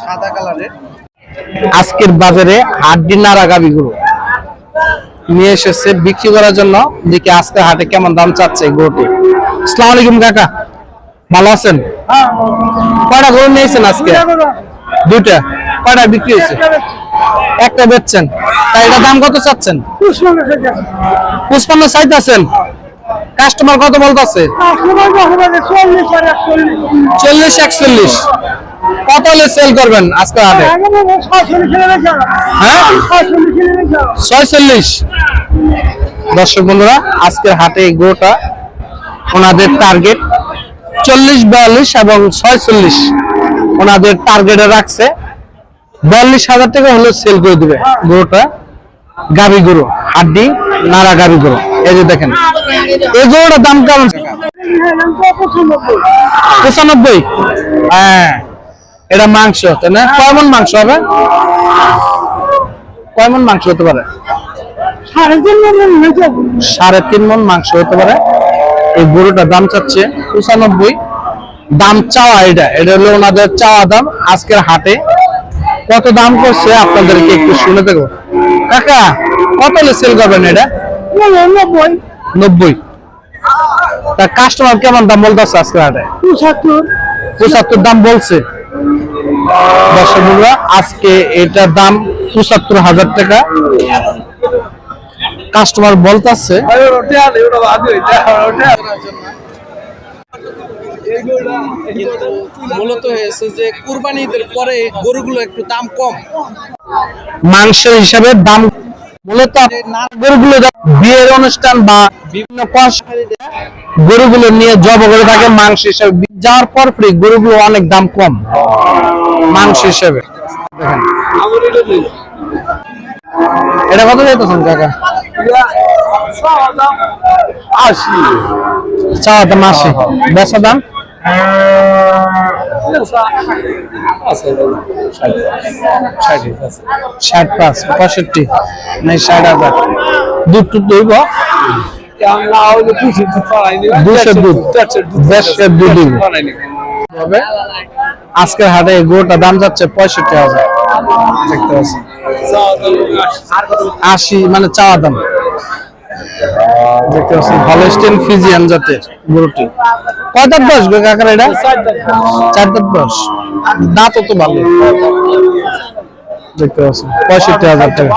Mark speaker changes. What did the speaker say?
Speaker 1: সাদা কালারের।
Speaker 2: আজকের বাজারে হাড্ডি নাড়া গাভীগুলো নিয়ে এসেছে বিক্রি করার জন্য। দেখি আজকে হাটে কেমন দাম চাচ্ছে গরুটি। আসসালামু আলাইকুম কাকা, ভালো আছেন? কয়টা গরু নিয়েছেন আজকে? দুইটা। কয়টা বিক্রি হয়েছে? একটা বেচছেন। তাই এটা দাম কত চাচ্ছেন? 55 চাইতেছেন। কাস্টমার কত বলতেছে? 40 41। কত হলে সেল করবেন আজকে হাটে? হ্যাঁ 46। দর্শক বন্ধুরা, আজকের হাটে এই গরুটা ওনাদের টার্গেট 40 42 এবং 46 ওনাদের টার্গেটে রাখছে। 42,000 টাকা হলে সেল করে দিবে গরুটা। গাভী গরু, হাড্ডি নাড়া গাভী গরু। এই যে দেখেন এই গরুটার দাম কেমন? 95। হ্যাঁ, এটা মাংস তাই না? কয় মণ মাংস হবে? কয় মণ মাংস হতে পারে? 3.5 মণ মাংস হতে পারে। এই গরুটার দাম চাচ্ছে 95। দাম চাওয়া, এটা হলো ওনাদের চাওয়া দাম। আজকের হাটে কত দাম করছে আপনাদেরকে একটু শুনে দেবো। কাকা কত হলে সেল করবেন এটা? 90। তা কাস্টমার কেমন দাম বলতেছে আজকের হাটে? 75 দাম বলছে। দর্শক বন্ধুরা, আজকে এটার দাম 75,000 টাকা কাস্টমার বলতেছে।
Speaker 1: মূলত হয়েছে যে কুরবানিদের পরে গরুগুলো একটু দাম কম,
Speaker 2: মাংসের হিসাবে দাম মূলত গরুগুলো বিয়ের অনুষ্ঠান বা বিভিন্ন গরুগুলো নিয়ে জব করে থাকে মাংস হিসাবে। যাওয়ার পর ফ্রি গরুগুলো অনেক দাম কম মাংস হিসাবে। এটা কত যাইতেছেন কাকা? 80। চাওয়া দাম 80, বেচা দাম 65 65 নাই 60,000। দুধ টুধ দইব 200 দুধ, 150 দুধ হবে। আজকের হাটে গরুটা দাম যাচ্ছে 65,000। দেখতে পাচ্ছেন 80 মানে চাওয়া দাম। দেখতে পাচ্ছেন হলস্টেইন ফ্রিজিয়ান জাতের গরুটি। কয় দাঁত বয়স গো কাকার এটা? 4 দাঁত বয়স। দাঁত তো ভালো। দেখতে পাচ্ছেন 65,000 টাকা।